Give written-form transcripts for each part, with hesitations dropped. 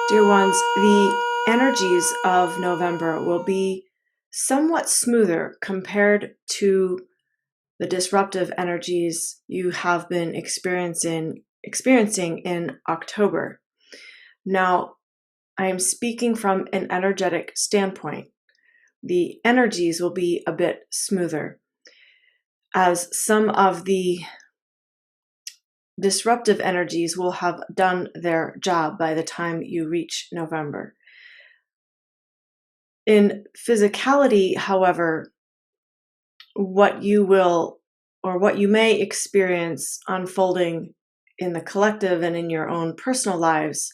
Dear ones, the energies of November will be somewhat smoother compared to the disruptive energies you have been experiencing in October. Now, I am speaking from an energetic standpoint. The energies will be a bit smoother, as some of the disruptive energies will have done their job by the time you reach November. In physicality, however, what you will or what you may experience unfolding in the collective and in your own personal lives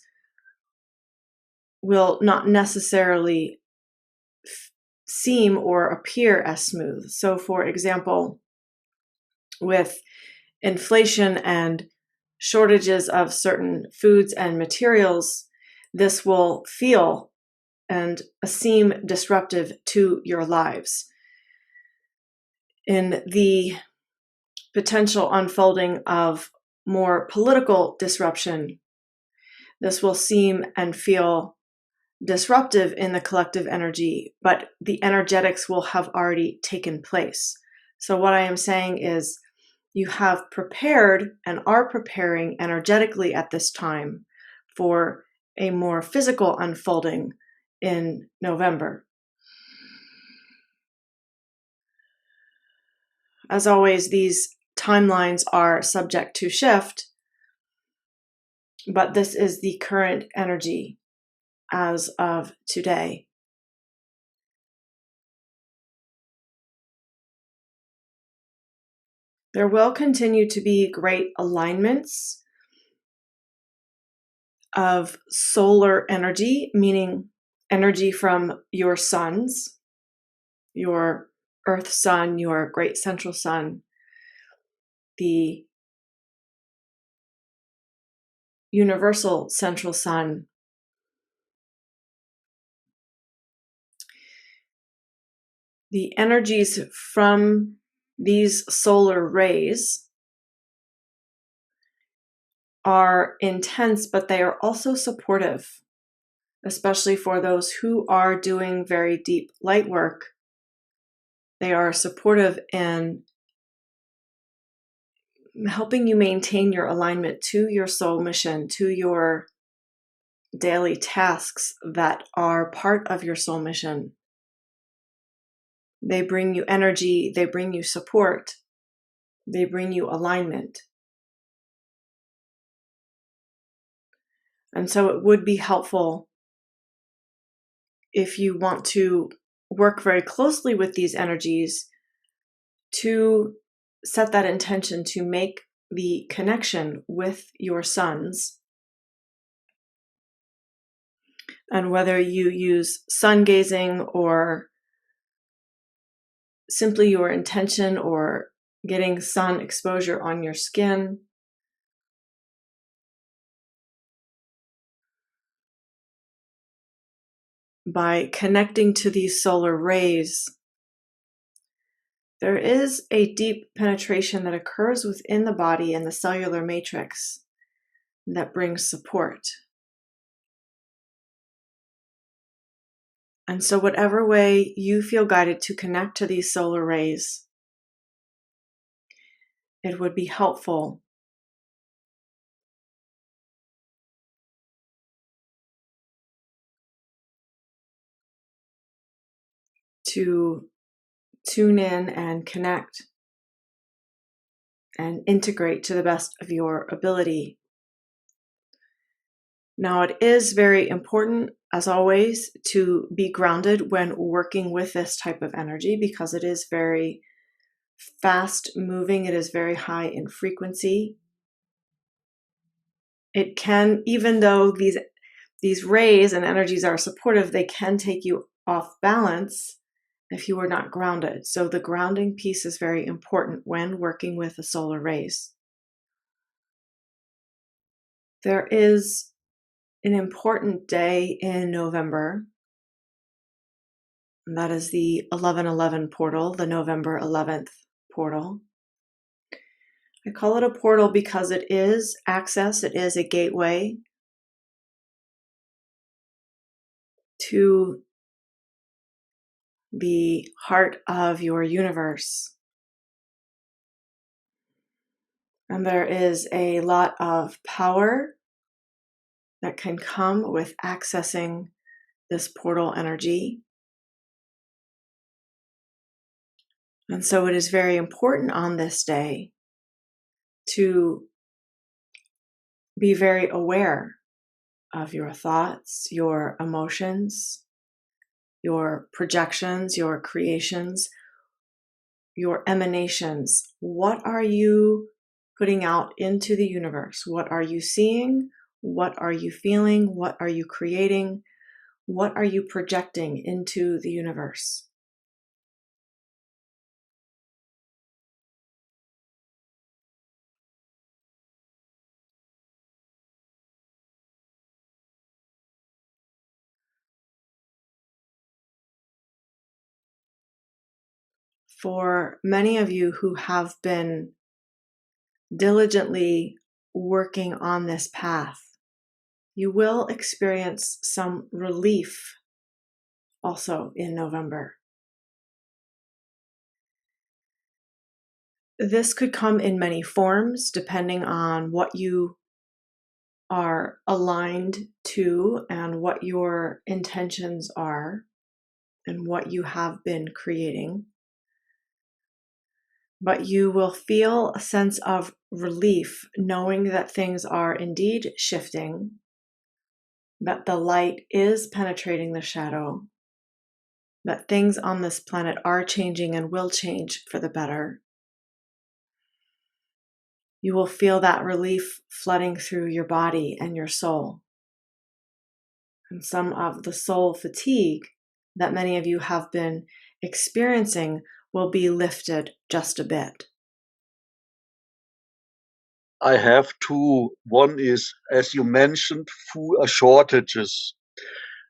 will not necessarily seem or appear as smooth. So, for example, with inflation and shortages of certain foods and materials, this will feel and seem disruptive to your lives. In the potential unfolding of more political disruption, this will seem and feel disruptive in the collective energy, but the energetics will have already taken place. So what I am saying is you have prepared and are preparing energetically at this time for a more physical unfolding in November. As always, these timelines are subject to shift, but this is the current energy as of today. There will continue to be great alignments of solar energy, meaning energy from your suns, your Earth sun, your great central sun, the universal central sun. The energies from these solar rays are intense, but they are also supportive, especially for those who are doing very deep light work. They are supportive in helping you maintain your alignment to your soul mission, to your daily tasks that are part of your soul mission. They bring you energy, they bring you support, they bring you alignment. And so it would be helpful if you want to work very closely with these energies to set that intention to make the connection with your suns. And whether you use sun gazing or simply your intention or getting sun exposure on your skin, by connecting to these solar rays, there is a deep penetration that occurs within the body and the cellular matrix that brings support. And so whatever way you feel guided to connect to these solar rays, it would be helpful to tune in and connect and integrate to the best of your ability. Now, it is very important, as always, to be grounded when working with this type of energy because it is very fast moving, it is very high in frequency. It can, even though these rays and energies are supportive, they can take you off balance if you are not grounded. So the grounding piece is very important when working with the solar rays. There is an important day in November, and that is the 11/11 portal, the November 11th portal. I call it a portal because it is access, it is a gateway to the heart of your universe. And there is a lot of power that can come with accessing this portal energy. And so it is very important on this day to be very aware of your thoughts, your emotions, your projections, your creations, your emanations. What are you putting out into the universe? What are you seeing? What are you feeling? What are you creating? What are you projecting into the universe? For many of you who have been diligently working on this path, you will experience some relief also in November. This could come in many forms depending on what you are aligned to and what your intentions are and what you have been creating. But you will feel a sense of relief knowing that things are indeed shifting, that the light is penetrating the shadow, that things on this planet are changing and will change for the better. You will feel that relief flooding through your body and your soul. And some of the soul fatigue that many of you have been experiencing will be lifted just a bit. I have two. One is, as you mentioned, food shortages.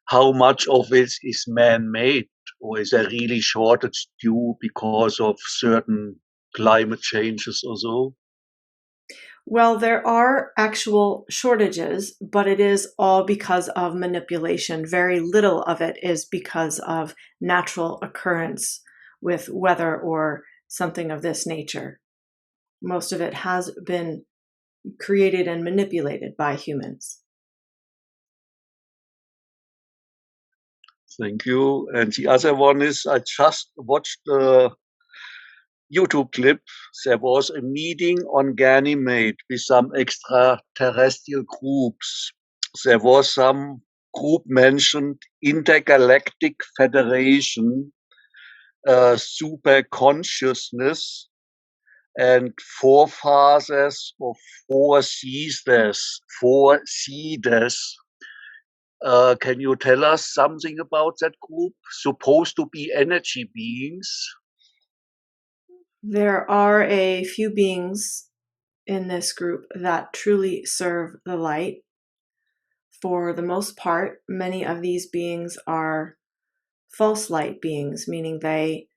How much of it is man-made, or is there really shortage due because of certain climate changes or so? Well, there are actual shortages, but it is all because of manipulation. Very little of it is because of natural occurrence with weather or something of this nature. Most of it has been created and manipulated by humans. Thank you. And the other one is, I just watched a YouTube clip. There was a meeting on Ganymede with some extraterrestrial groups. There was some group mentioned, Intergalactic Federation, super consciousness, and forefathers of four seeders. Can you tell us something about that group? Supposed to be energy beings. There are a few beings in this group that truly serve the light. For the most part, many of these beings are false light beings, meaning they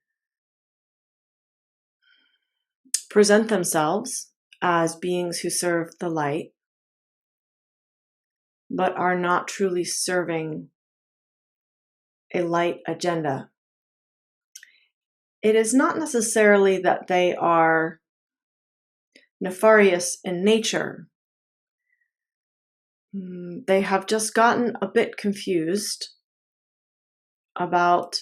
present themselves as beings who serve the light, but are not truly serving a light agenda. It is not necessarily that they are nefarious in nature. They have just gotten a bit confused about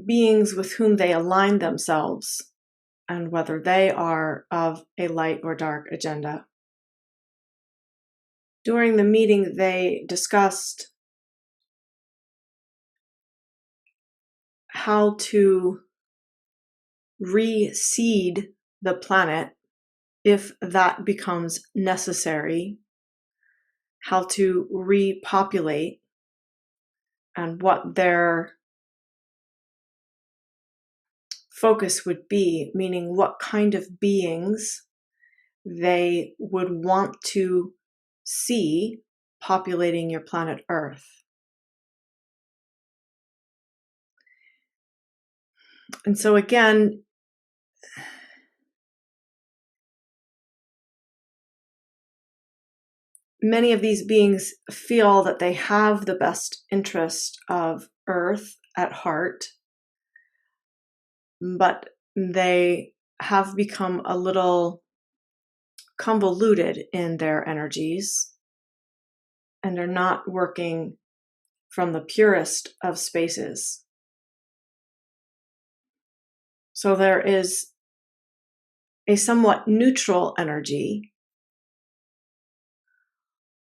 beings with whom they align themselves and whether they are of a light or dark agenda. During the meeting, they discussed how to reseed the planet if that becomes necessary, how to repopulate, and what their focus would be, meaning what kind of beings they would want to see populating your planet Earth. And so again, many of these beings feel that they have the best interest of Earth at heart, but they have become a little convoluted in their energies and are not working from the purest of spaces. So there is a somewhat neutral energy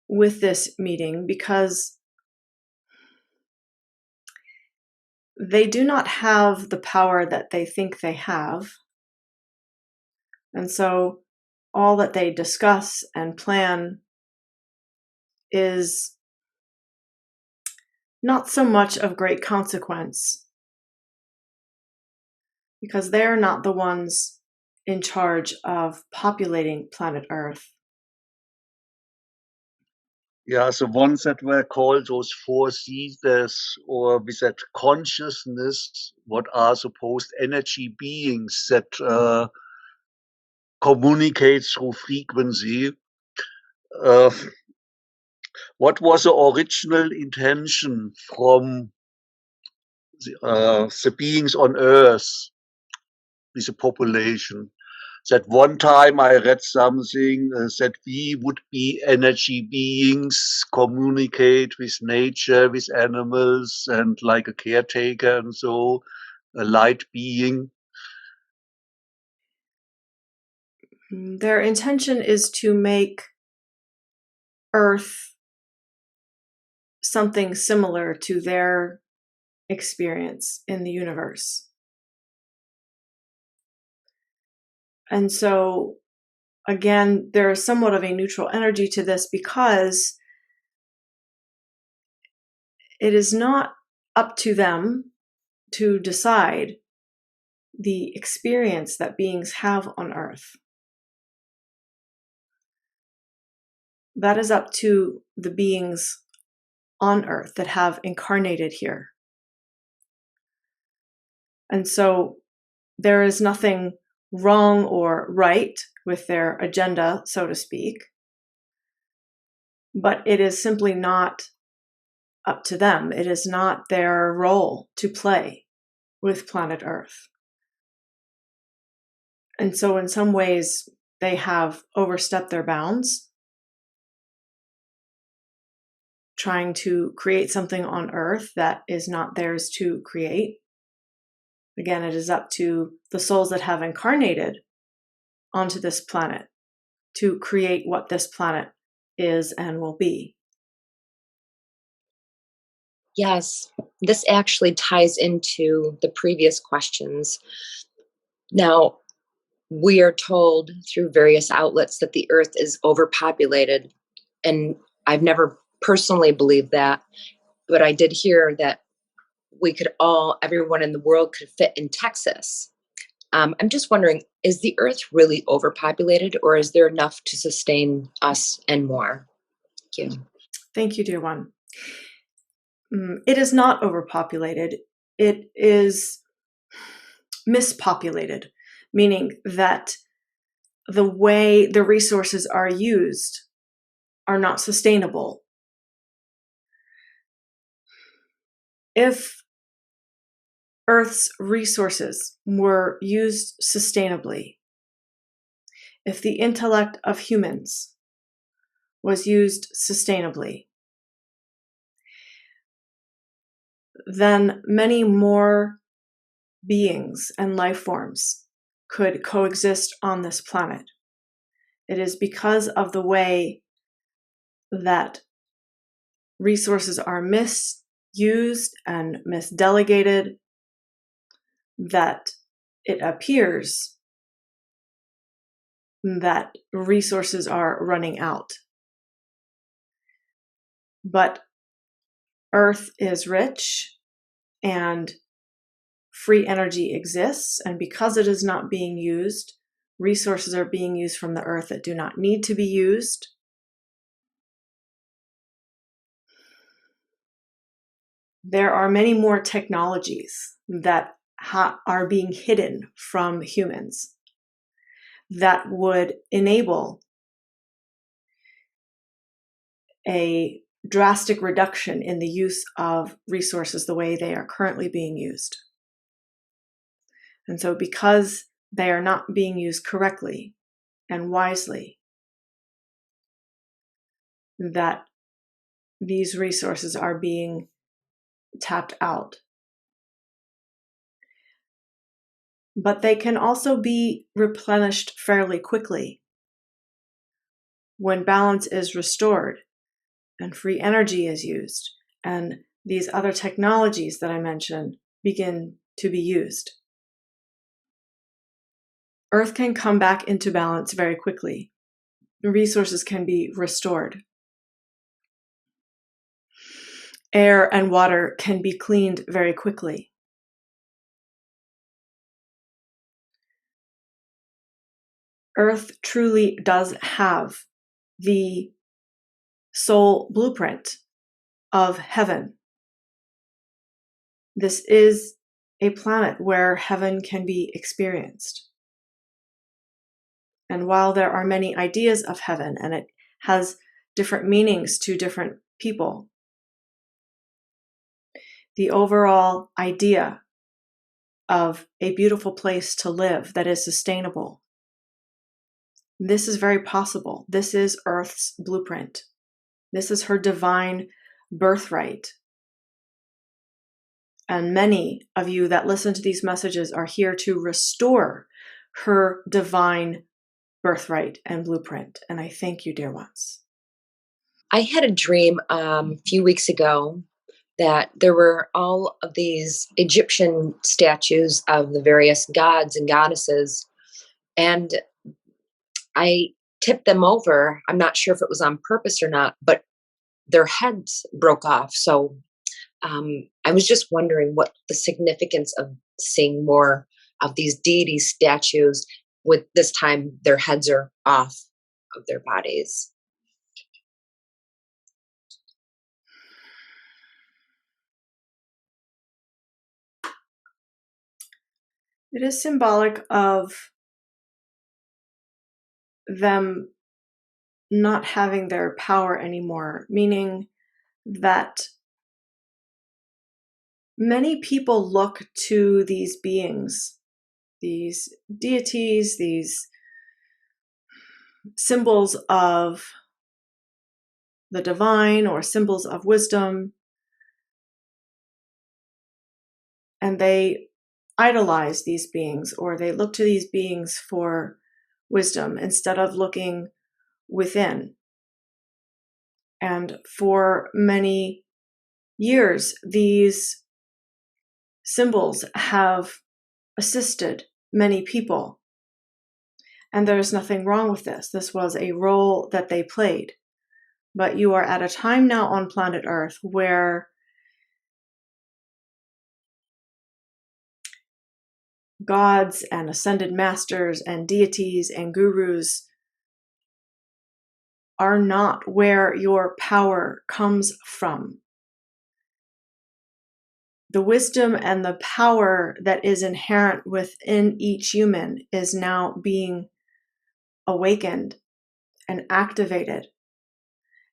with this meeting because they do not have the power that they think they have. And so all that they discuss and plan is not so much of great consequence because they're not the ones in charge of populating planet Earth. Yeah, the ones that were called those four seeders, or with that consciousness, what are supposed energy beings that communicate through frequency. Uh, what was the original intention from the beings on Earth with the population? That one time I read something that we would be energy beings, communicate with nature, with animals, and like a caretaker and so, a light being. Their intention is to make Earth something similar to their experience in the universe. And so, again, there is somewhat of a neutral energy to this because it is not up to them to decide the experience that beings have on Earth. That is up to the beings on Earth that have incarnated here. And so there is nothing wrong or right with their agenda, so to speak, but it is simply not up to them. It is not their role to play with planet Earth. And so in some ways, they have overstepped their bounds, trying to create something on Earth that is not theirs to create. Again, it is up to the souls that have incarnated onto this planet to create what this planet is and will be. Yes, this actually ties into the previous questions. Now, we are told through various outlets that the earth is overpopulated, and I've never personally believed that, but I did hear that everyone in the world could fit in Texas. I'm just wondering, is the earth really overpopulated, or is there enough to sustain us and more? Thank you. Thank you, dear one. It is not overpopulated. It is mispopulated, meaning that the way the resources are used are not sustainable. If Earth's resources were used sustainably, if the intellect of humans was used sustainably, then many more beings and life forms could coexist on this planet. It is because of the way that resources are misused and misdelegated that it appears that resources are running out. But Earth is rich and free energy exists, and because it is not being used, resources are being used from the Earth that do not need to be used. There are many more technologies that are being hidden from humans that would enable a drastic reduction in the use of resources the way they are currently being used. And so because they are not being used correctly and wisely, that these resources are being tapped out. But they can also be replenished fairly quickly when balance is restored and free energy is used, and these other technologies that I mentioned begin to be used. Earth can come back into balance very quickly. The resources can be restored. Air and water can be cleaned very quickly. Earth truly does have the soul blueprint of heaven. This is a planet where heaven can be experienced. And while there are many ideas of heaven, and it has different meanings to different people, the overall idea of a beautiful place to live that is sustainable, this is very possible. This is Earth's blueprint. This is her divine birthright. And many of you that listen to these messages are here to restore her divine birthright and blueprint. And I thank you, dear ones. I had a dream a few weeks ago that there were all of these Egyptian statues of the various gods and goddesses, and I tipped them over. I'm not sure if it was on purpose or not, but their heads broke off. So I was just wondering what the significance of seeing more of these deity statues with this time their heads are off of their bodies. It is symbolic of them not having their power anymore, meaning that many people look to these beings, these deities, these symbols of the divine or symbols of wisdom, and they idolize these beings, or they look to these beings for wisdom instead of looking within. And for many years, these symbols have assisted many people. And there's nothing wrong with this. This was a role that they played. But you are at a time now on planet Earth where gods and ascended masters and deities and gurus are not where your power comes from. The wisdom and the power that is inherent within each human is now being awakened and activated.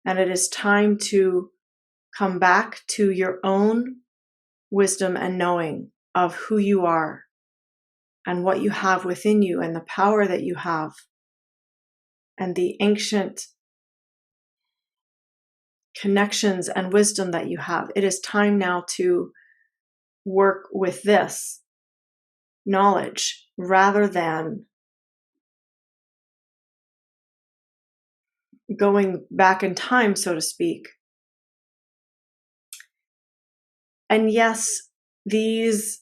And it is time to come back to your own wisdom and knowing of who you are and what you have within you and the power that you have and the ancient connections and wisdom that you have. It is time now to work with this knowledge rather than going back in time, so to speak. And yes, these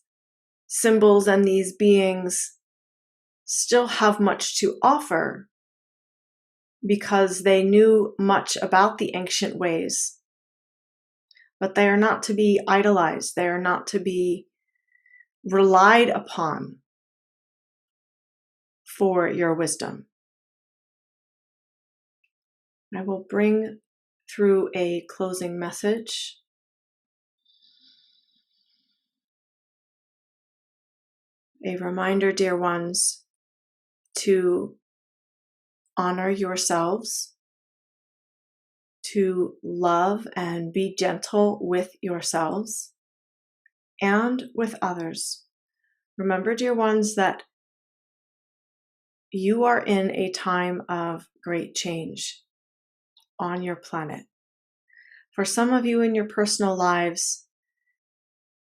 symbols and these beings still have much to offer because they knew much about the ancient ways. But they are not to be idolized. They are not to be relied upon for your wisdom. I will bring through a closing message. A reminder, dear ones, to honor yourselves, to love and be gentle with yourselves and with others. Remember, dear ones, that you are in a time of great change on your planet. For some of you in your personal lives,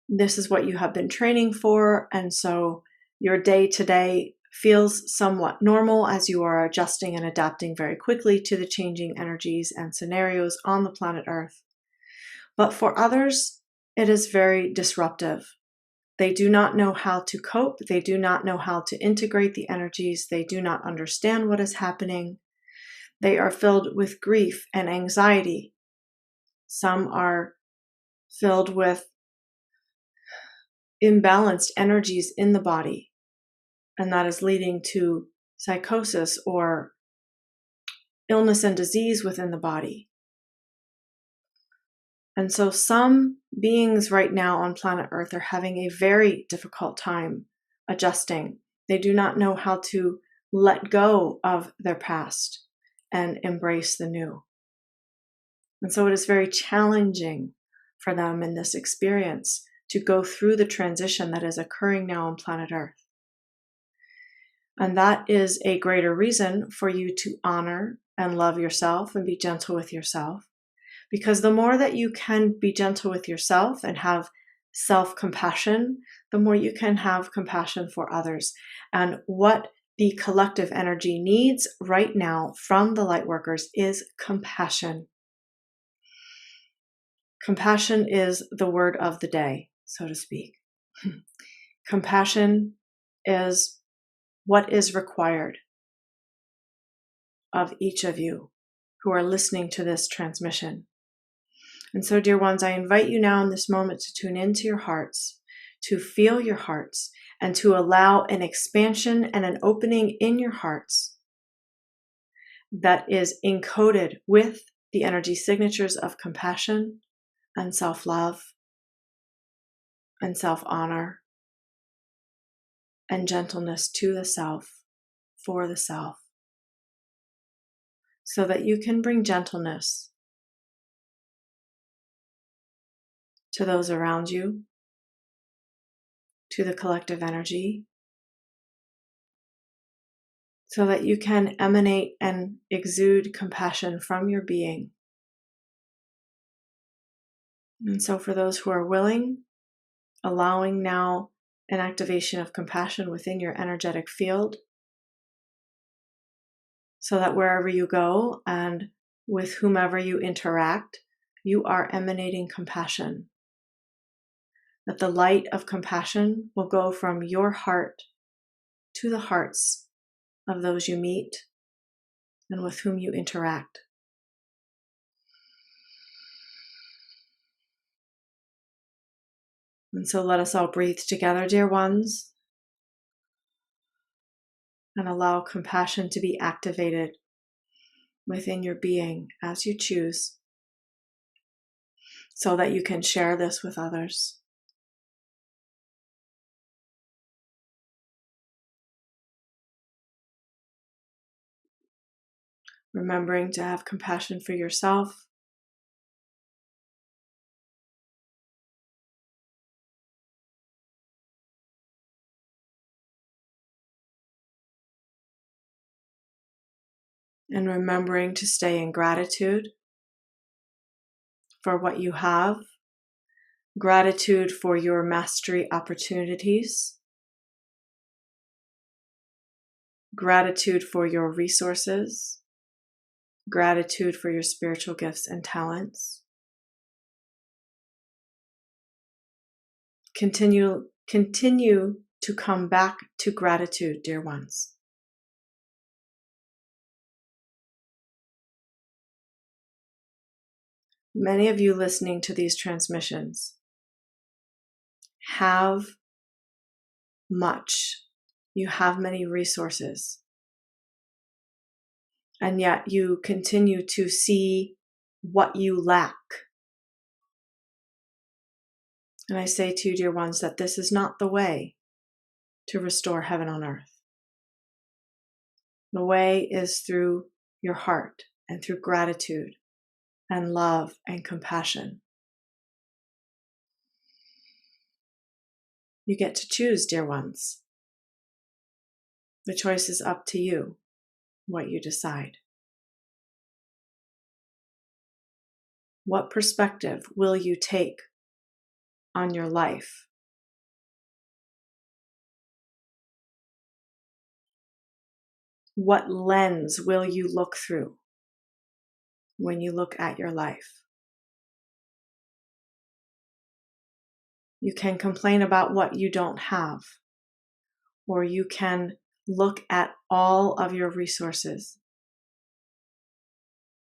this is what you have been training for, and so your day-to-day feels somewhat normal as you are adjusting and adapting very quickly to the changing energies and scenarios on the planet Earth. But for others, it is very disruptive. They do not know how to cope. They do not know how to integrate the energies. They do not understand what is happening. They are filled with grief and anxiety. Some are filled with imbalanced energies in the body, and that is leading to psychosis or illness and disease within the body. And so some beings right now on planet Earth are having a very difficult time adjusting. They do not know how to let go of their past and embrace the new. And so it is very challenging for them in this experience to go through the transition that is occurring now on planet Earth. And that is a greater reason for you to honor and love yourself and be gentle with yourself. Because the more that you can be gentle with yourself and have self-compassion, the more you can have compassion for others. And what the collective energy needs right now from the Lightworkers is compassion. Compassion is the word of the day, so to speak. Compassion is what is required of each of you who are listening to this transmission. And so, dear ones, I invite you now in this moment to tune into your hearts, to feel your hearts, and to allow an expansion and an opening in your hearts that is encoded with the energy signatures of compassion and self-love and self-honor and gentleness to the self, for the self, so that you can bring gentleness to those around you, to the collective energy, so that you can emanate and exude compassion from your being. And so for those who are willing, allowing now an activation of compassion within your energetic field, so that wherever you go and with whomever you interact, you are emanating compassion. That the light of compassion will go from your heart to the hearts of those you meet and with whom you interact. And so let us all breathe together, dear ones, and allow compassion to be activated within your being as you choose, so that you can share this with others. Remembering to have compassion for yourself, and remembering to stay in gratitude for what you have, gratitude for your mastery opportunities, gratitude for your resources, gratitude for your spiritual gifts and talents. Continue to come back to gratitude, dear ones. Many of you listening to these transmissions have much. You have many resources. And yet you continue to see what you lack. And I say to you, dear ones, that this is not the way to restore heaven on earth. The way is through your heart and through gratitude and love and compassion. You get to choose, dear ones. The choice is up to you, what you decide. What perspective will you take on your life? What lens will you look through when you look at your life? You can complain about what you don't have, or you can look at all of your resources,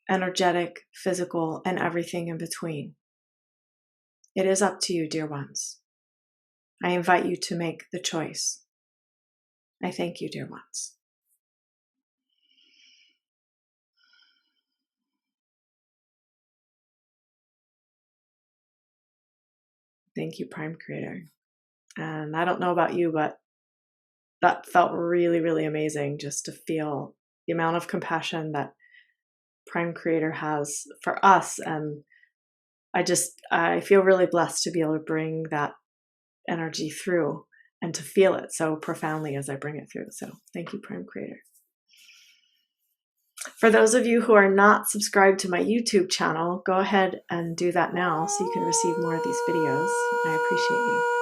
energetic, physical, and everything in between. It is up to you, dear ones. I invite you to make the choice. I thank you, dear ones. Thank you, Prime Creator. And I don't know about you, but that felt really, really amazing just to feel the amount of compassion that Prime Creator has for us. And I feel really blessed to be able to bring that energy through and to feel it so profoundly as I bring it through. So thank you, Prime Creator. For those of you who are not subscribed to my YouTube channel, go ahead and do that now so you can receive more of these videos. I appreciate you.